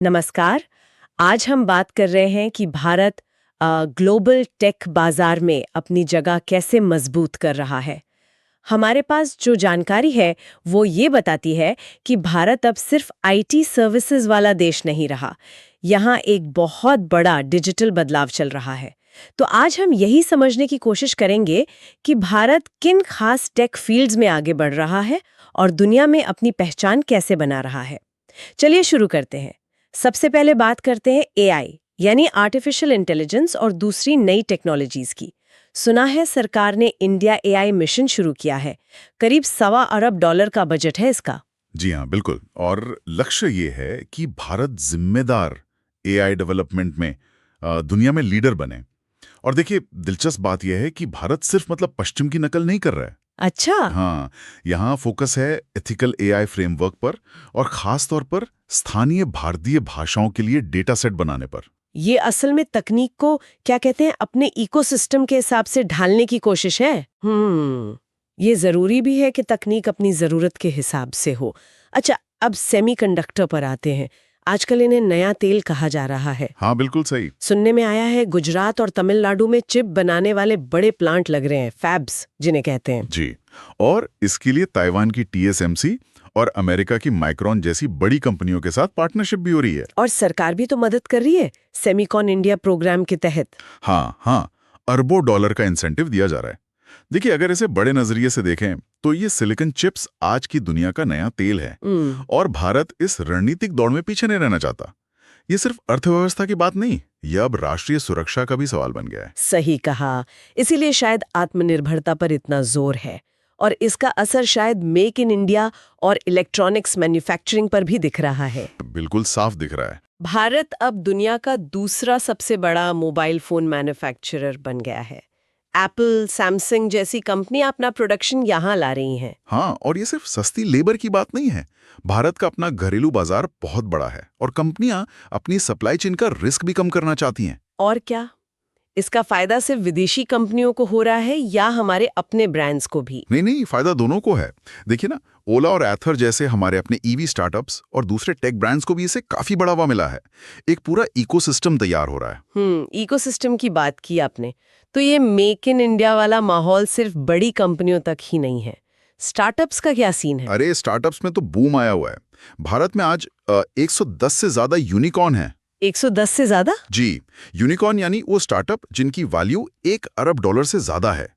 नमस्कार। आज हम बात कर रहे हैं कि भारत ग्लोबल टेक बाजार में अपनी जगह कैसे मजबूत कर रहा है। हमारे पास जो जानकारी है वो ये बताती है कि भारत अब सिर्फ आईटी सर्विसेज वाला देश नहीं रहा। यहाँ एक बहुत बड़ा डिजिटल बदलाव चल रहा है। तो आज हम यही समझने की कोशिश करेंगे कि भारत किन खास टेक फील्ड्स में आगे बढ़ रहा है और दुनिया में अपनी पहचान कैसे बना रहा है। चलिए शुरू करते हैं। सबसे पहले बात करते हैं एआई यानी आर्टिफिशियल इंटेलिजेंस और दूसरी नई टेक्नोलॉजीज की। सुना है सरकार ने इंडिया एआई मिशन शुरू किया है। करीब $1.25 अरब का बजट है इसका। जी हाँ, बिल्कुल। और लक्ष्य ये है कि भारत जिम्मेदार एआई डेवलपमेंट में दुनिया में लीडर बने। और देखिए, दिलचस्प बात यह है कि भारत सिर्फ पश्चिम की नकल नहीं कर रहा है। अच्छा। हाँ, यहाँ फोकस है एथिकल एआई फ्रेमवर्क पर और खास तौर पर स्थानीय भारतीय भाषाओं के लिए डेटा सेट बनाने पर। ये असल में तकनीक को क्या कहते हैं अपने इकोसिस्टम के हिसाब से ढालने की कोशिश है। ये जरूरी भी है कि तकनीक अपनी जरूरत के हिसाब से हो। अच्छा, अब सेमीकंडक्टर पर आते हैं। आजकल इन्हें नया तेल कहा जा रहा है। हाँ, बिल्कुल सही। सुनने में आया है गुजरात और तमिलनाडु में चिप बनाने वाले बड़े प्लांट लग रहे हैं, फैब्स जिन्हें कहते हैं। जी, और इसके लिए ताइवान की टीएसएमसी और अमेरिका की माइक्रोन जैसी बड़ी कंपनियों के साथ पार्टनरशिप भी हो रही है। और सरकार भी तो मदद कर रही है सेमिकॉन इंडिया प्रोग्राम के तहत। हाँ, अरबों डॉलर का इंसेंटिव दिया जा रहा है। देखिए, अगर इसे बड़े नजरिए से देखें तो ये सिलिकॉन चिप्स आज की दुनिया का नया तेल है और भारत इस रणनीतिक दौड़ में पीछे नहीं रहना चाहता। ये सिर्फ अर्थव्यवस्था की बात नहीं, यह अब राष्ट्रीय सुरक्षा का भी सवाल बन गया है। सही कहा। इसीलिए शायद आत्मनिर्भरता पर इतना जोर है और इसका असर शायद मेक इन इंडिया और इलेक्ट्रॉनिक्स मैन्युफैक्चरिंग पर भी दिख रहा है। बिल्कुल साफ दिख रहा है। भारत अब दुनिया का दूसरा सबसे बड़ा मोबाइल फोन मैन्युफैक्चरर बन गया है। एप्पल, सैमसंग जैसी कंपनी अपना प्रोडक्शन यहाँ ला रही हैं। हाँ, और ये सिर्फ सस्ती लेबर की बात नहीं है। भारत का अपना घरेलू बाजार बहुत बड़ा है और कंपनियां अपनी सप्लाई चेन का रिस्क भी कम करना चाहती हैं। और क्या इसका फायदा सिर्फ विदेशी कंपनियों को हो रहा है या हमारे अपने ब्रांड्स को भी? नहीं, फायदा दोनों को है। देखिए ना, ओला और एथर जैसे हमारे अपने ईवी स्टार्टअप्स और दूसरे टेक ब्रांड्स को भी इससे काफी बढ़ावा मिला है। एक पूरा इकोसिस्टम तैयार हो रहा है। इकोसिस्टम की बात की आपने। तो ये मेक इन इंडिया वाला माहौल सिर्फ बड़ी कंपनियों तक ही नहीं है। स्टार्टअप्स का क्या सीन है? अरे, स्टार्टअप्स में तो बूम आया हुआ है। भारत में आज 110 से ज्यादा यूनिकॉर्न है। 110 से ज्यादा? जी, यूनिकॉर्न यानी वो स्टार्टअप जिनकी वैल्यू $1 अरब से ज्यादा है।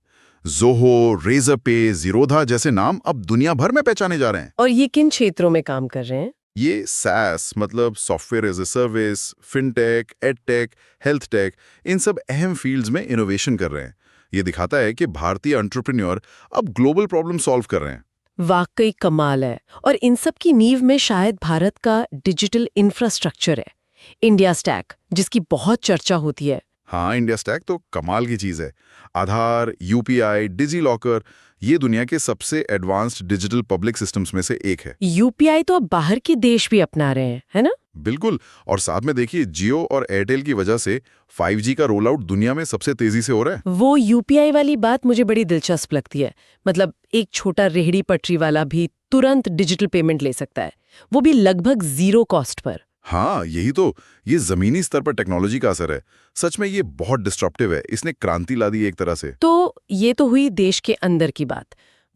जोहो, रेजर पे, जीरोधा जैसे नाम अब दुनिया भर में पहचाने जा रहे हैं। और ये किन क्षेत्रों में काम कर रहे हैं? ये SaaS मतलब software as a service, fintech, edtech, health tech, इन सब अहम फील्ड्स में इनोवेशन कर रहे हैं। ये दिखाता है कि भारतीय एंटरप्रेन्योर अब ग्लोबल प्रॉब्लम सॉल्व कर रहे हैं। वाकई कमाल है। और इन सब की नींव में शायद भारत का डिजिटल इंफ्रास्ट्रक्चर है, इंडिया स्टैक, जिसकी बहुत चर्चा होती है। हाँ, इंडिया स्टैक तो कमाल की चीज है। आधार, यूपीआई, डिजी-लॉकर, ये दुनिया के सबसे एडवांस्ड डिजिटल पब्लिक सिस्टम्स में से एक है। यूपीआई तो अब बाहर के देश भी अपना रहे हैं, है ना? बिल्कुल। और साथ में देखिए, जियो और एयरटेल की वजह से 5G का रोल आउट दुनिया में सबसे तेजी से हो रहा है। वो यूपीआई वाली बात मुझे बड़ी दिलचस्प लगती है। मतलब एक छोटा रेहड़ी पटरी वाला भी तुरंत डिजिटल पेमेंट ले सकता है, वो भी लगभग जीरो कॉस्ट पर। हाँ, यही तो। ये जमीनी स्तर पर टेक्नोलॉजी का असर है। सच में ये बहुत डिस्ट्रप्टिव है। इसने क्रांति ला दी एक तरह से। तो ये तो हुई देश के अंदर की बात।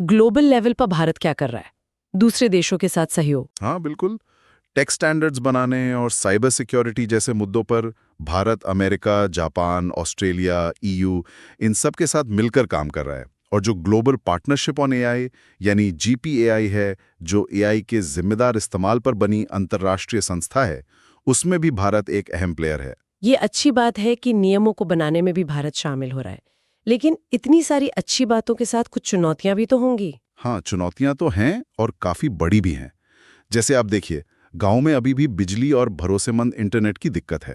ग्लोबल लेवल पर भारत क्या कर रहा है? दूसरे देशों के साथ सहयोग? हाँ, बिल्कुल। टेक स्टैंडर्ड्स बनाने और साइबर सिक्योरिटी जैसे मुद्दों पर Bharat America, Japan, Australia, EU इन सब के साथ मिलकर काम कर रहा है। और जो ग्लोबल पार्टनरशिप ऑन एआई यानी GPAI है, जो एआई के जिम्मेदार इस्तेमाल पर बनी अंतर्राष्ट्रीय संस्था है, उसमें भी भारत एक अहम प्लेयर है। ये अच्छी बात है कि नियमों को बनाने में भी भारत शामिल हो रहा है। लेकिन इतनी सारी अच्छी बातों के साथ कुछ चुनौतियां भी तो होंगी। हाँ, चुनौतियां तो हैं और काफी बड़ी भी हैं। जैसे आप देखिए, गांव में अभी भी बिजली और भरोसेमंद इंटरनेट की दिक्कत है।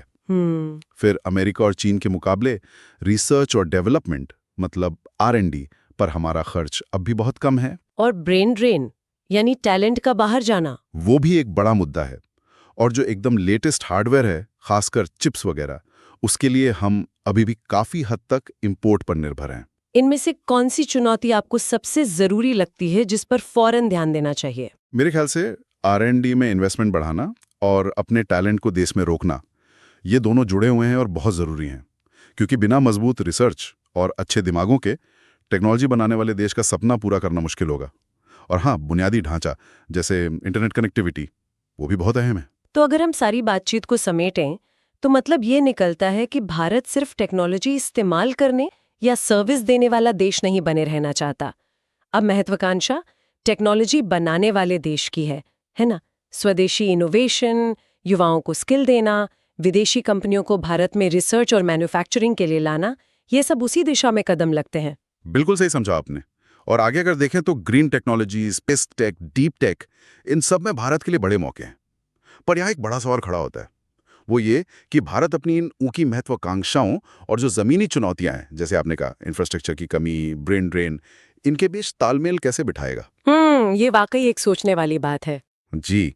फिर अमेरिका और चीन के मुकाबले रिसर्च और डेवलपमेंट मतलब R&D पर हमारा खर्च अब भी बहुत कम है। और ब्रेन ड्रेन यानी टैलेंट का बाहर जाना, वो भी एक बड़ा मुद्दा है। और जो एकदम लेटेस्ट हार्डवेयर है, खासकर चिप्स वगैरह, उसके लिए हम अभी भी काफी हद तक इंपोर्ट पर निर्भर हैं। इनमें से कौन सी चुनौती आपको सबसे जरूरी लगती है जिस पर फौरन ध्यान देना चाहिए? मेरे ख्याल से R&D में इन्वेस्टमेंट बढ़ाना और अपने टैलेंट को देश में रोकना, ये दोनों जुड़े हुए हैं और बहुत ज़रूरी हैं, क्योंकि बिना मजबूत रिसर्च और अच्छे दिमागों के टेक्नोलॉजी बनाने वाले देश का सपना पूरा करना मुश्किल होगा। और हाँ, बुनियादी ढांचा जैसे इंटरनेट कनेक्टिविटी, वो भी बहुत अहम है। तो अगर हम सारी बातचीत को समेटें तो मतलब ये निकलता है कि भारत सिर्फ टेक्नोलॉजी इस्तेमाल करने या सर्विस देने वाला देश नहीं बने रहना चाहता। अब महत्वाकांक्षा टेक्नोलॉजी बनाने वाले देश की है ना? स्वदेशी इनोवेशन, युवाओं को स्किल देना, विदेशी कंपनियों को भारत में रिसर्च और मैन्युफैक्चरिंग के लिए लाना, ये सब उसी दिशा में कदम लगते हैं। बिल्कुल सही समझा आपने। और आगे अगर देखें तो green technology, space tech, deep tech, इन सब में भारत के लिए बड़े मौके हैं। पर यहाँ एक बड़ा सवाल खड़ा होता है, वो ये कि भारत अपनी इन ऊंची महत्वाकांक्षाओं और जो ज़मीनी चुनौतियां हैं, जैसे आपने कहा इंफ्रास्ट्रक्चर की कमी, ब्रेन ड्रेन, इनके बीच तालमेल कैसे बिठाएगा? ये वाकई एक सोचने वाली बात है। जी,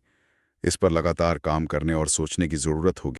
इस पर लगातार काम करने और सोचने की ज़रूरत होगी।